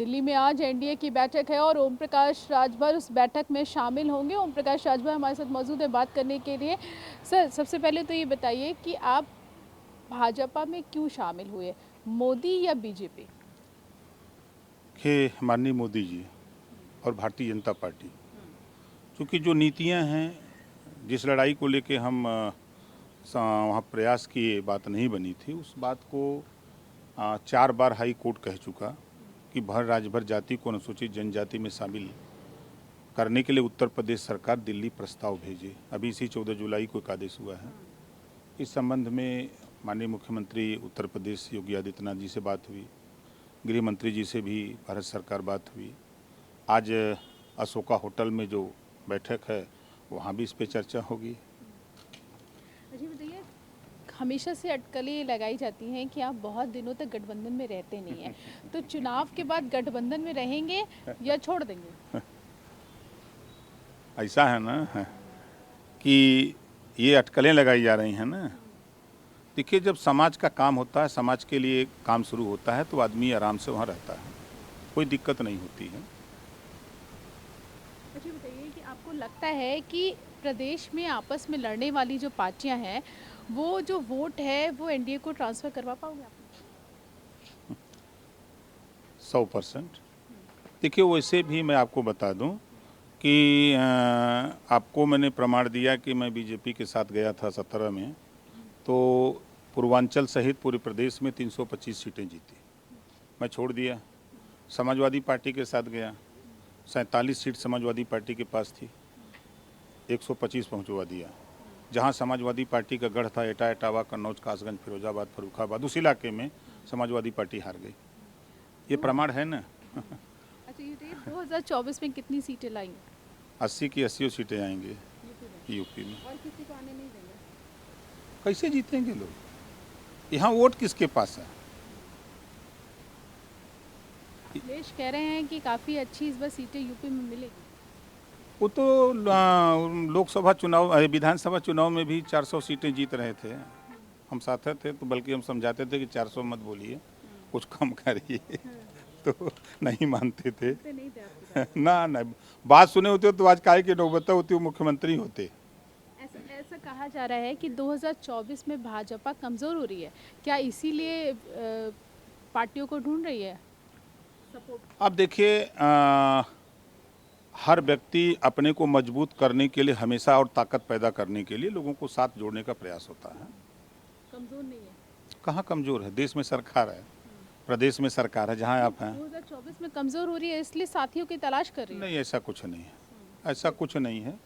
दिल्ली में आज एनडीए की बैठक है और ओम प्रकाश राजभर उस बैठक में शामिल होंगे। ओम प्रकाश राजभर हमारे साथ मौजूद है बात करने के लिए। सर, सबसे पहले तो ये बताइए कि आप भाजपा में क्यों शामिल हुए, मोदी या बीजेपी? कि माननीय मोदी जी और भारतीय जनता पार्टी, क्योंकि जो नीतियां हैं, जिस लड़ाई को लेके हम वहाँ प्रयास किए, बात नहीं बनी थी, उस बात को 4 बार हाई कोर्ट कह चुका कि भर राज्य भर जाति को अनुसूचित जनजाति में शामिल करने के लिए उत्तर प्रदेश सरकार दिल्ली प्रस्ताव भेजे। अभी इसी 14 जुलाई को एक आदेश हुआ है। इस संबंध में माननीय मुख्यमंत्री उत्तर प्रदेश योगी आदित्यनाथ जी से बात हुई, गृह मंत्री जी से भी भारत सरकार बात हुई। आज अशोका होटल में जो बैठक है वहाँ भी इस पे चर्चा होगी। जी बताइए, हमेशा से अटकलें लगाई जाती हैं कि आप बहुत दिनों तक गठबंधन में रहते नहीं हैं, तो चुनाव के बाद गठबंधन में रहेंगे या छोड़ देंगे? ऐसा है ना कि ये अटकलें लगाई जा रही हैं ना। देखिए, जब समाज का काम होता है, समाज के लिए काम शुरू होता है, तो आदमी आराम से वहाँ रहता है, कोई दिक्कत नहीं होती है। अच्छा बताइए कि आपको लगता है कि प्रदेश में आपस में लड़ने वाली जो पार्टियां हैं, वो जो वोट है वो एनडीए को ट्रांसफर करवा पाओगे आप? 100%। देखिए, वैसे भी मैं आपको बता दूं कि आपको मैंने प्रमाण दिया कि मैं बीजेपी के साथ गया था 17 में, तो पूर्वांचल सहित पूरे प्रदेश में 325 सीटें जीती। मैं छोड़ दिया, समाजवादी पार्टी के साथ गया, 47 सीट समाजवादी पार्टी के पास थी, 125 पहुंचवा दिया। जहां समाजवादी पार्टी का गढ़ था, एटा, इटावा, कन्नौज, कासगंज, फिरोजाबाद, फर्रुखाबाद, उस इलाके में समाजवादी पार्टी हार गई। ये प्रमाण है ना। अच्छा ये 2024 में कितनी सीटें लाएंगे? 80 की 80 सीटें आएंगे यूपी में। और किसी को आने नहीं देंगे? कैसे जीतेंगे लोग? यहाँ वोट किसके पास है? अखिलेश कह रहे हैं कि काफ़ी अच्छी इस बार सीटें यूपी में मिलेगी। वो तो लोकसभा चुनाव, विधानसभा चुनाव में भी 400 सीटें जीत रहे थे। हम साथ थे, तो बल्कि हम समझाते थे कि 400 मत बोलिए, कुछ कम करिए। तो नहीं मानते थे। नहीं थे आपकी बात। ना ना, बात सुने होते तो आज काहे की नौबत होती, वो मुख्यमंत्री होते। ऐसा कहा जा रहा है कि 2024 में भाजपा कमज़ोर हो रही है, क्या इसीलिए पार्टियों को ढूंढ रही है सपोर्ट? अब देखिए, हर व्यक्ति अपने को मजबूत करने के लिए हमेशा और ताकत पैदा करने के लिए लोगों को साथ जोड़ने का प्रयास होता है। कमज़ोर नहीं है? कहाँ कमज़ोर है? देश में सरकार है, प्रदेश में सरकार है, जहाँ आप हैं। 2024 में कमज़ोर हो रही है इसलिए साथियों की तलाश कर रही है? नहीं, ऐसा कुछ नहीं है, ऐसा कुछ नहीं है।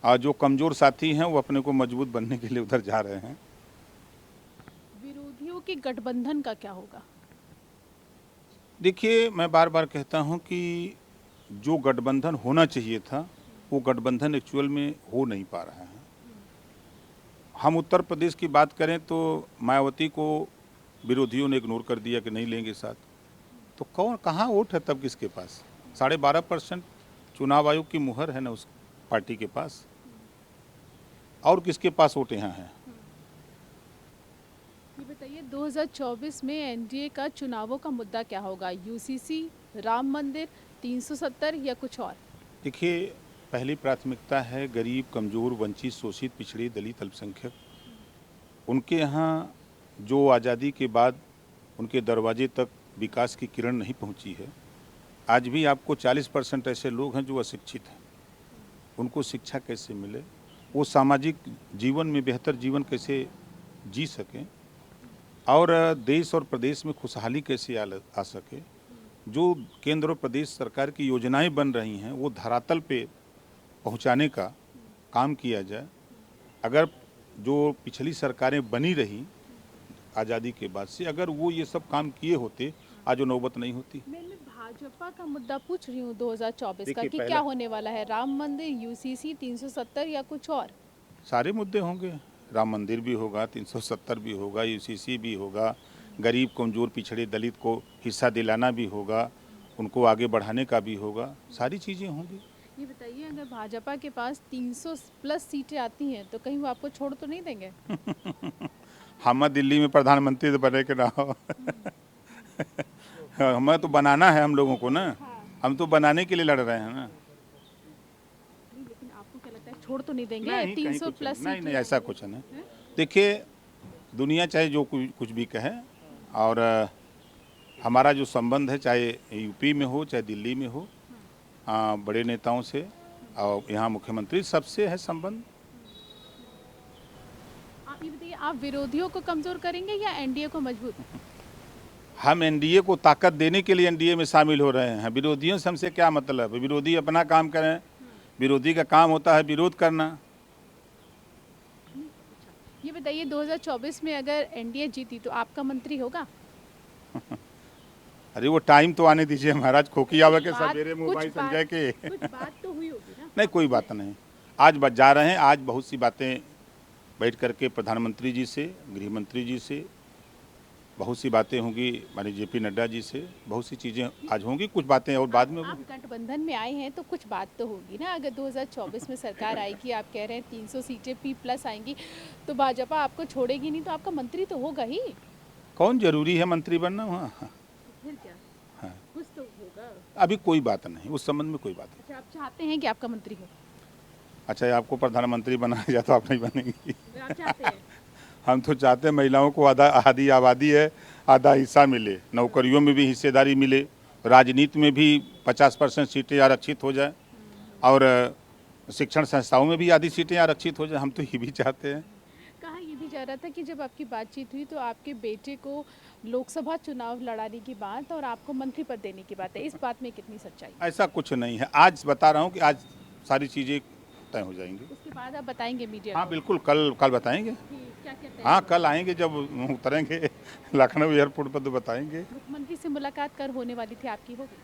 और जो कमज़ोर साथी हैं वो अपने को मजबूत बनने के लिए उधर जा रहे हैं। विरोधियों के गठबंधन का क्या होगा? देखिए, मैं बार बार कहता हूं कि जो गठबंधन होना चाहिए था वो गठबंधन एक्चुअल में हो नहीं पा रहा है। हम उत्तर प्रदेश की बात करें तो मायावती को विरोधियों ने इग्नोर कर दिया कि नहीं लेंगे साथ, तो कौन कहाँ वोट है तब किसके पास? 12.5% चुनाव आयोग की मुहर है ना उस पार्टी के पास, और किसके पास वोट यहाँ है? ये बताइए 2024 में एनडीए का चुनावों का मुद्दा क्या होगा? यूसीसी, राम मंदिर, 370 या कुछ और? देखिए, पहली प्राथमिकता है गरीब, कमज़ोर, वंचित, शोषित, पिछड़े, दलित, अल्पसंख्यक। उनके यहाँ जो आज़ादी के बाद उनके दरवाजे तक विकास की किरण नहीं पहुंची है। आज भी आपको 40% ऐसे लोग हैं जो अशिक्षित हैं। उनको शिक्षा कैसे मिले, वो सामाजिक जीवन में बेहतर जीवन कैसे जी सकें, और देश और प्रदेश में खुशहाली कैसे आ सके। जो केंद्र और प्रदेश सरकार की योजनाएं बन रही हैं वो धरातल पे पहुंचाने का काम किया जाए। अगर जो पिछली सरकारें बनी रही आज़ादी के बाद से, अगर वो ये सब काम किए होते, आज वो नौबत नहीं होती। मैं भाजपा का मुद्दा पूछ रही हूँ 2024 का देखिए, कि क्या होने वाला है? राम मंदिर, यूसीसी, 370 या कुछ और? सारे मुद्दे होंगे। राम मंदिर भी होगा, 370 भी होगा, यूसीसी भी होगा, गरीब, कमजोर, पिछड़े, दलित को हिस्सा दिलाना भी होगा, उनको आगे बढ़ाने का भी होगा, सारी चीज़ें होंगी। ये बताइए, अगर भाजपा के पास 300 प्लस सीटें आती हैं तो कहीं वो आपको छोड़ तो नहीं देंगे? हम दिल्ली में प्रधानमंत्री तो बने के ना हो। हमें तो बनाना है हम लोगों को ना, हम तो बनाने के लिए लड़ रहे हैं ना। लेकिन आपको क्या लगता है छोड़ तो नहीं देंगे? नहीं, कहीं 300 कुछ प्लस नहीं, सीटें नहीं ऐसा आएंगी। कुछ नहीं। देखिए, दुनिया चाहे जो कुछ भी कहे, और हमारा जो संबंध है, चाहे यूपी में हो चाहे दिल्ली में हो, बड़े नेताओं से और यहाँ मुख्यमंत्री सबसे है संबंध। आप ये बताइए, आप विरोधियों को कमजोर करेंगे या एनडीए को मजबूत? हम एनडीए को ताकत देने के लिए एनडीए में शामिल हो रहे हैं। विरोधियों से हमसे क्या मतलब? विरोधी अपना काम करें, विरोधी का काम होता है विरोध करना। ये बताइए 2024 में अगर एनडीए जीती तो आपका मंत्री होगा? अरे वो टाइम तो आने दीजिए महाराज, खोखी आवे के बात- सवेरे कुछ मोबाइल बात- समझे के। कुछ बात तो हुई होगी ना? नहीं, कोई बात नहीं। आज जा रहे हैं, आज बहुत सी बातें बैठ करके प्रधानमंत्री जी से, गृह मंत्री जी से बहुत सी बातें होंगी, हमारे जेपी नड्डा जी से बहुत सी चीज़ें आज होंगी, कुछ बातें और बाद में आप होंगी। गठबंधन में आए हैं तो कुछ बात तो होगी ना। अगर 2024 में सरकार आएगी, आप कह रहे हैं 300 सीटें पी प्लस आएंगी, तो भाजपा आपको छोड़ेगी नहीं, तो आपका मंत्री तो होगा ही। कौन जरूरी है मंत्री बनना वहाँ? फिर क्या? हाँ। कुछ तो होगा। अभी कोई बात नहीं, उस संबंध में कोई बात नहीं। अच्छा, आप चाहते हैं कि आपका मंत्री हो? अच्छा, आपको प्रधानमंत्री बनाया जाए तो आप नहीं बनेंगी। आप चाहते हैं? हम तो चाहते हैं महिलाओं को आधी आबादी है, आधा हिस्सा मिले, नौकरियों में भी हिस्सेदारी मिले, राजनीति में भी 50% सीटें आरक्षित हो जाए, और शिक्षण संस्थाओं में भी आधी सीटें आरक्षित हो जाए। हम तो ये भी चाहते हैं। कहा ये भी जा रहा था कि जब आपकी बातचीत हुई तो आपके बेटे को लोकसभा चुनाव लड़ाने की बात और आपको मंत्री पद देने की बात है, इस बात में कितनी सच्चाई? ऐसा कुछ नहीं है। आज बता रहा हूँ कि आज सारी चीज़ें तय हो जाएंगी। उसके बाद आप बताएंगे मीडिया हाँ को बिल्कुल, कल बताएंगे। कि क्या क्या तय हाँ, हुआ? कल आएंगे, जब उतरेंगे लखनऊ एयरपोर्ट पर तो बताएंगे। मुख्यमंत्री से मुलाकात कर होने वाली थी, आपकी होगी?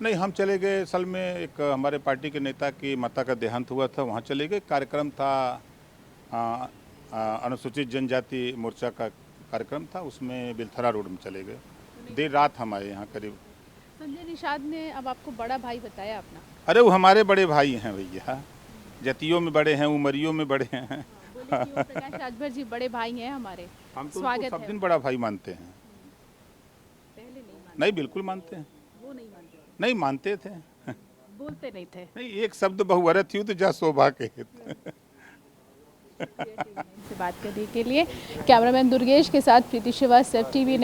नहीं, हम चले गए, असल में एक हमारे पार्टी के नेता की माता का देहांत हुआ था, वहाँ चले गए। कार्यक्रम था, अनुसूचित जनजाति मोर्चा का कार्यक्रम था, उसमें बिलथरा रोड में चले गए। देर रात हम आए यहाँ करीब। संजय निषाद ने अब आपको बड़ा भाई बताया अपना। अरे वो हमारे बड़े भाई हैं भैया, जतियों में बड़े हैं, उमरियों में बड़े हैं। बोले कि ओम प्रकाश राजभर जी बड़े भाई हैं हमारे। हम तो स्वागत उनको सब है। दिन बड़ा भाई मानते हैं। पहले नहीं मानते, नहीं, बिल्कुल मानते हैं। वो नहीं मानते, नहीं, मानते थे। बोलते नहीं थे। नहीं, एक शब्द बहुवरत थी तो जा शोभा के। से बात करने के लिए कैमरामैन दुर्गेश के साथ प्रीति श्रीवास्तव, TV9।